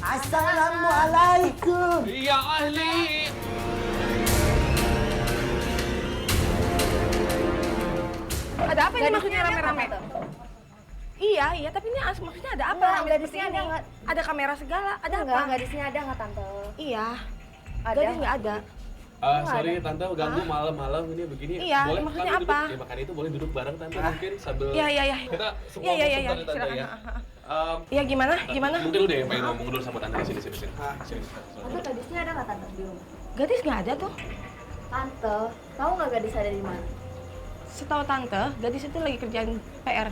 Assalamualaikum. Ya ahli. Ada apa ini maksudnya rame-rame? Iya, tapi ini maksudnya ada apa? Enggak, gadisnya ada nggak? Ada kamera segala, ada apa? Enggak, gadisnya ada nggak tante? Iya, Ada. gadis nggak ada. Sorry tante ganggu malam-malam ini begini. Iya, boleh maksudnya kami apa? duduk? Ya makanya itu boleh duduk bareng tante mungkin sambil. Iya. Kita semua Iya, sebentar ya tante silakan. ya. Iya gimana? Mungkin udah yang pengen ngomong dulu sama tante sini. Sini. Tante, gadisnya ada nggak tante di rumah? Gadis nggak ada tuh. Tante, tahu nggak gadis ada di mana? Setahu tante, gadis itu lagi kerjaan PR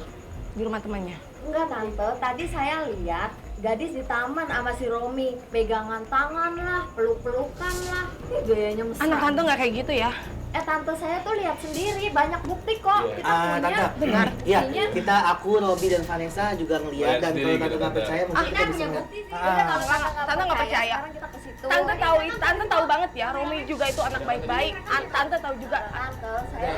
di rumah temannya. Enggak tante, tadi saya lihat gadis di taman sama si Romi, pegangan tangan lah, peluk-pelukan lah. Ini gayanya mesra. Anak tante nggak kayak gitu ya? Tante saya tuh lihat sendiri, banyak bukti kok. Kita punya. Tante, benar. Iya, Buktinya. aku, Robi dan Vanessa juga ngeliat dan kalau tante nggak percaya mungkin Kita kita bisa punya ngeliat. bukti sih. Udah, kalau Tante nggak percaya. sekarang kita ke situ. Tante tahu banget ya, Romi juga itu anak baik-baik. Tante tahu juga. Tante, saya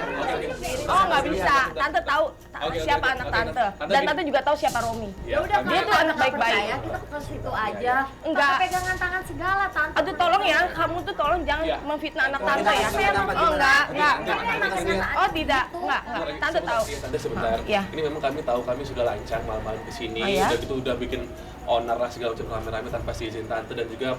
sendiri. Oh nggak bisa, tante tahu Oke, siapa oke, anak oke, tante. Tante Dan gini. tante juga tahu siapa Romi. Ya udah, kami- Dia tuh kalau anak nggak baik-baik. percaya, kita ke situ aja. Enggak. Tante pegangan tangan segala, tante. Aduh tolong ya, kamu tuh tolong jangan Iya. memfitnah anak Oh, tante ya. kita kasih Oh enggak. Enggak. Oh tidak, enggak. Tante tahu. Tante sebentar. Iya. Ini memang kami tahu kami sudah lancang malam-malam kesini. Oh, ya? Udah gitu udah bikin onar lah segala macam rame-rame tanpa izin tante dan juga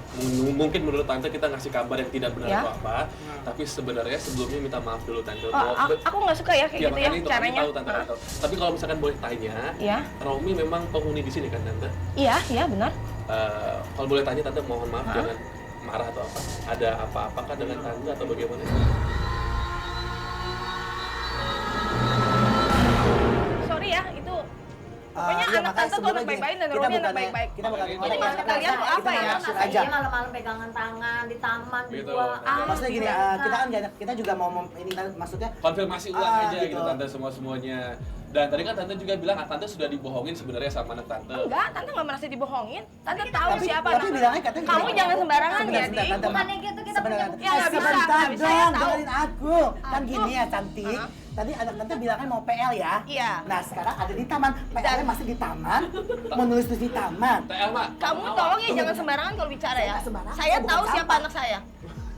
mungkin menurut tante kita ngasih kabar yang tidak benar Ya. atau apa. Tapi sebenarnya sebelumnya minta maaf dulu tante. Oh, aku nggak suka ya kayak gitu ya makanya itu kami caranya. tahu tante. Tahu. Tapi kalau misalkan boleh tanya, Iya. Romi memang penghuni di sini kan tante? Iya benar. Kalau boleh tanya tante mohon maaf jangan marah atau apa. Ada apa-apakah dengan tante atau bagaimana? Sorry ya, itu pokoknya Iya, anak makanya tante tuh anak sebenarnya baik-baik dan kita Romi anak bukannya- baik-baik. Kita bukan Jadi ngomong. maksud kalian tuh apa ya? Kita Saya naksir aja. Iya, malam-malam pegangan tangan di Gitu. gua. Maksudnya gini, kita kan kita juga mau ini kan maksudnya Konfirmasi ulang aja gitu. gitu tante semuanya. Dan tadi kan tante juga bilang tante sudah dibohongin sebenarnya sama anak tante. Enggak, tante nggak merasa dibohongin. Tante tahu Tapi- siapa tapi anak. bilangnya katanya Kamu gitu. jangan sembarangan Sebentar, ya, sebentar, Di. tante. Bukannya gitu, kita punya Sebentar, bukti. Ya, nggak bisa, sebentar nggak bisa, saya dong, tahu. dengerin aku. Kan gini ya cantik. Tadi anak tante bilang kan mau PL ya. Iya. Nah sekarang ada di taman. PL masih di taman. Menulis di taman. Teh Elma, Kamu tolong ya jangan sembarangan kalau bicara ya. Saya sembarangan, Saya saya tahu bukan siapa sampah. anak saya.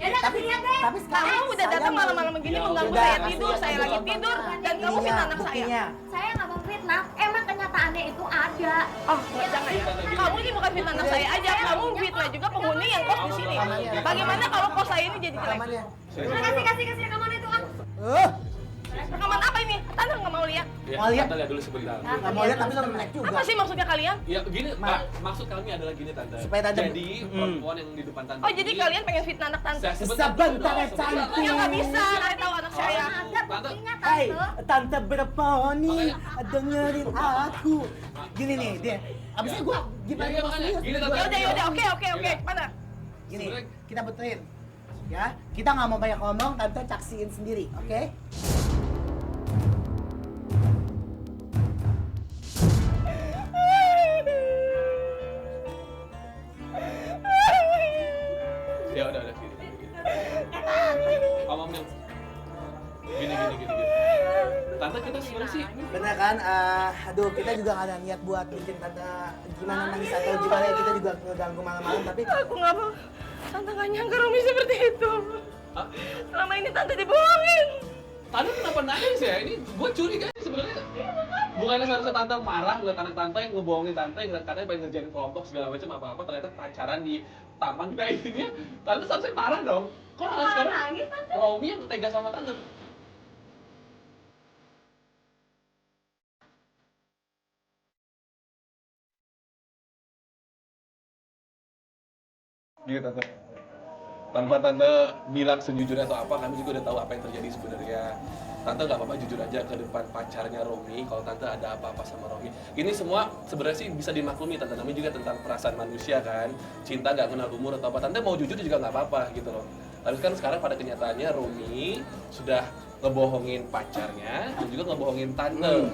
Ya udah, kasih lihat deh. Tapi sekarang Kamu udah saya datang mau- malam-malam begini Ya mengganggu udah, saya kasih tidur, lihat saya dulu. lagi tidur dan kamu Buktinya, fitnah anak saya. buktinya. Saya nggak mau fitnah, emang kenyataannya itu ada. Oh, jangan ya. Kamu ini bukan fitnah anak saya aja, kamu fitnah juga penghuni yang kos di sini. Bagaimana kalau kos saya ini jadi jelek? Rekamannya. Kasih rekaman itu kan. Rekaman apa ini? Tante nggak mau lihat. ya, Mau lihat? tante lihat dulu sebentar. Nggak mau lihat tapi lo melek juga. Apa sih maksudnya kalian? Ya gini, Pak, maksud kami adalah gini tante. Supaya tante- Jadi perempuan yang di depan tante. Oh, jadi kalian pengen fitnah anak tante? Sebentar ya cantik. Ya nggak bisa, saya tahu anak saya. Ada buktinya Hai, tante. tante berponi, dengerin aku. Gini nih, dia. Abisnya gue gimana? Iya, makanya. Gini, Tante. Yaudah, oke, mana? Gini, Sebenarnya- kita betulin. Ya, kita nggak mau banyak ngomong, tante caksiin sendiri, oke? Ya udah gini. Ngomongnya gini. Tante kita sebenarnya sih Bener kan? Aduh, kita juga nggak ada niat buat bikin tante gimana nangis atau gimana. Kita juga ngeganggu malam-malam, tapi Aku nggak mau. Tante nggak nyangka Romi seperti itu. Hah? Selama ini tante dibohongin. Tante kenapa nangis ya? Ini gue curiga sebenarnya. Bukannya seharusnya tante marah ngeliat anak tante yang ngebohongin tante, ngeliat katanya pengen ngerjain kelompok segala macam apa-apa, ternyata pacaran di taman kayak gini. Tante seharusnya marah dong. Kok malah sekarang Nangis tante. Romi yang tega sama tante? Gitu tante. Tanpa tante bilang sejujurnya atau apa, kami juga udah tahu apa yang terjadi sebenarnya. Tante nggak apa-apa jujur aja ke depan pacarnya Romi kalau tante ada apa-apa sama Romi. Ini semua sebenarnya sih bisa dimaklumi tante, namanya juga tentang perasaan manusia kan. Cinta nggak kenal umur atau apa, tante mau jujur juga nggak apa-apa gitu loh. Tapi kan sekarang pada kenyataannya Romi sudah ngebohongin pacarnya dan juga ngebohongin tante.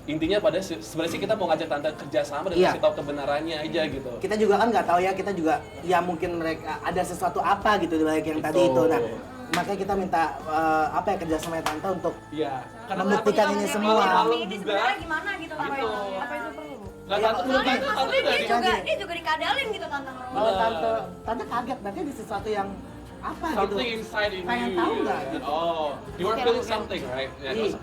Intinya pada sebenarnya sih kita mau ngajak tante kerjasama dan Iya. kasih tahu kebenarannya aja gitu. kita juga kan nggak tahu ya. Kita juga ya mungkin mereka ada sesuatu apa gitu di balik yang tadi itu. Nah, makanya kita minta apa ya kerja sama tante untuk Iya. membuktikan ini semua. Romi ini sebenarnya gimana gitu. Gitu. Apa itu perlu? Nah, tante menurut Soalnya tante tante maksudnya nggak dia juga dikadalin gitu tante Romi. Kalau tante kaget berarti di sesuatu yang apa gitu. something inside in Pengen you. tahu nggak gitu. Oh, you are Oke, feeling oke. something, right? Ya, Iya.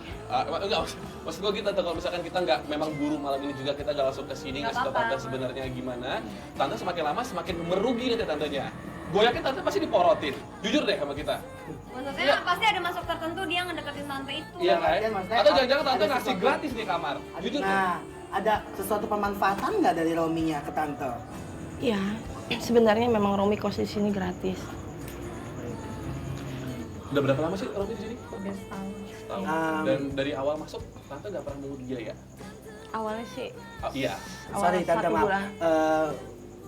enggak, maksud gue gitu, kalau misalkan kita nggak memang buru malam ini juga kita nggak langsung ke sini Nggak ngasih tau apa-apa. tante sebenarnya gimana, tante semakin lama semakin merugi nanti tantenya. Gue yakin tante pasti diporotin, jujur deh sama kita. Maksudnya Iya. pasti ada masuk tertentu dia ngedeketin tante itu. Iya kan? Iya, maksudnya Atau jangan-jangan tante ada ngasih sesuatu. gratis di kamar, jujur deh. Nah, ada sesuatu pemanfaatan nggak dari Rominya ke tante? Iya, sebenarnya memang Romi kos di sini gratis. Udah berapa lama sih Romi di sini? Udah setahun. Tahu. Um, Dan dari awal masuk tante nggak pernah mengut biaya. Awalnya sih Oh, iya. Sorry awalnya tante 1 maaf. bulan.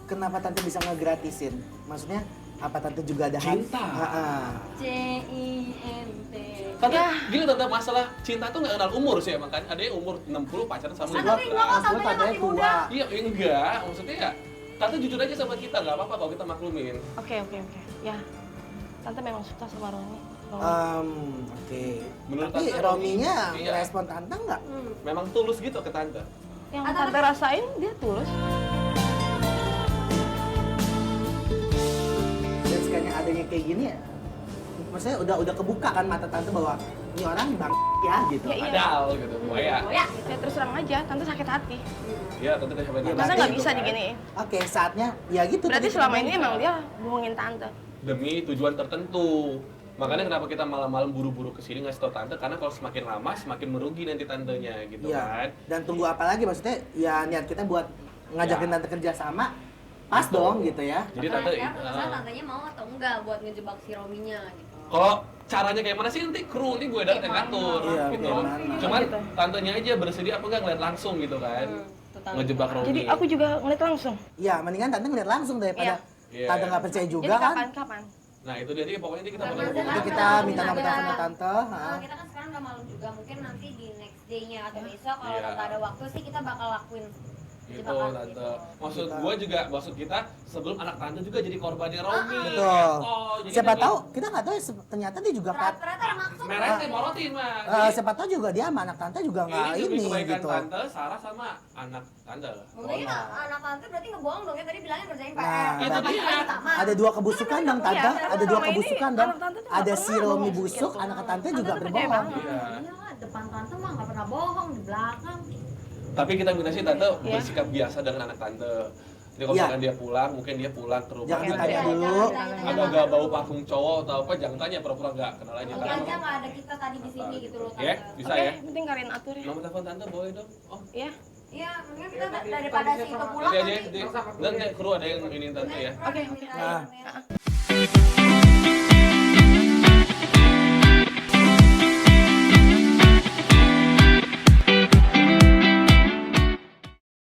Kenapa tante bisa ngegratisin? Maksudnya apa tante juga ada Cinta. CINT. Tante, Ya. gini tante, masalah cinta tuh nggak kenal umur sih emang kan. Ada yang umur 60 pacaran sama Tante tua kok, 15. tantenya masih muda. Iya, enggak. Maksudnya ya, tante jujur aja sama kita, nggak apa-apa kalau kita maklumin. Oke. Ya, tante memang suka sama Romi. Oke. Menurut Tapi tante, Rominya iya. respon tante nggak? Memang tulus gitu ke tante. Yang Atau- tante rasain dia tulus. Dan sekalinya adanya kayak gini ya, maksudnya udah kebuka kan mata tante bahwa ini orang bang ya gitu. Ya, iya. Padahal gitu, buaya. Oh ya. Ya terus terang aja, tante sakit hati. Iya, tante udah sampai Iya, Masa Berarti nggak itu bisa kan. diginiin? Oke, saatnya ya gitu. Berarti tadi selama kita ini bilang. emang dia bohongin tante. Demi tujuan tertentu. Makanya kenapa kita malam-malam buru-buru kesini ngasih tau tante, karena kalau semakin lama semakin merugi nanti tantenya gitu Iya. kan. Dan tunggu apa lagi maksudnya? Ya niat kita buat ngajakin Ya. tante kerja sama, pas Gitu. dong gitu ya. Jadi Nah, tante, saya penasaran tantenya mau atau enggak buat ngejebak si Rominya gitu. kalau caranya kayak mana sih nanti kru ini gue yang ngatur Iya, gitu. bagaimana. Cuman Gitu. tantenya aja bersedia apa enggak ngeliat langsung gitu kan. Tuh, tante. Ngejebak Romi. Jadi aku juga ngeliat langsung. Iya, mendingan tante ngeliat langsung daripada Iya. tante nggak percaya juga Jadi kan. kapan? Nah itu dia pokoknya kita Karena bakal sekarang Itu kita udah minta nomor ada- teleponnya tante. Kita kan sekarang udah malam juga, mungkin nanti di next day-nya atau besok kalau Iya. tante ada waktu sih kita bakal lakuin gitu jebakan tante. gitu. Maksud Kita- gue juga, maksud kita sebelum anak tante juga jadi korbannya Romi. Betul. Oh, jadi Siapa kita- tahu kita nggak tahu ya, ternyata dia juga Ternyata ada maksud. merah teh morotin mah. siapa tahu juga dia sama anak tante juga nggak ini demi ini kebaikan gitu. tante, Sarah sama anak tante. Mungkin anak tante berarti ngebohong dong ya, tadi bilangnya ngerjain PR. Nah, Itu berarti dia. ada dua kebusukan dong tante, Iya, ada dua selama ini kebusukan dong. anak tante tuh nggak Ada pernah si Romi bohong busuk, gitu. anak tante Tante juga tuh percaya berbohong. banget. Iya. Iya, depan tante mah nggak pernah bohong, di belakang. Tapi kita minta sih tante Iya. bersikap biasa dengan anak tante. Jadi kalau Iya. misalkan dia pulang, mungkin dia pulang ke rumah. Jangan ada- ditanya Iya, dulu. jangan Ada ditanya. gak bau parfum cowok atau apa, jangan tanya, pura-pura gak kenal aja. Mungkin aja nggak ada kita tadi di sini gitu loh Ya, tante. bisa Oke, ya. penting Karin atur ya. Nomor telepon tante boleh dong. Oh, Iya. Iya, mungkin kita daripada si itu pulang nanti aja. nanti. Dan kru ada yang ini tante ya. Oke. Minta Nah. ya.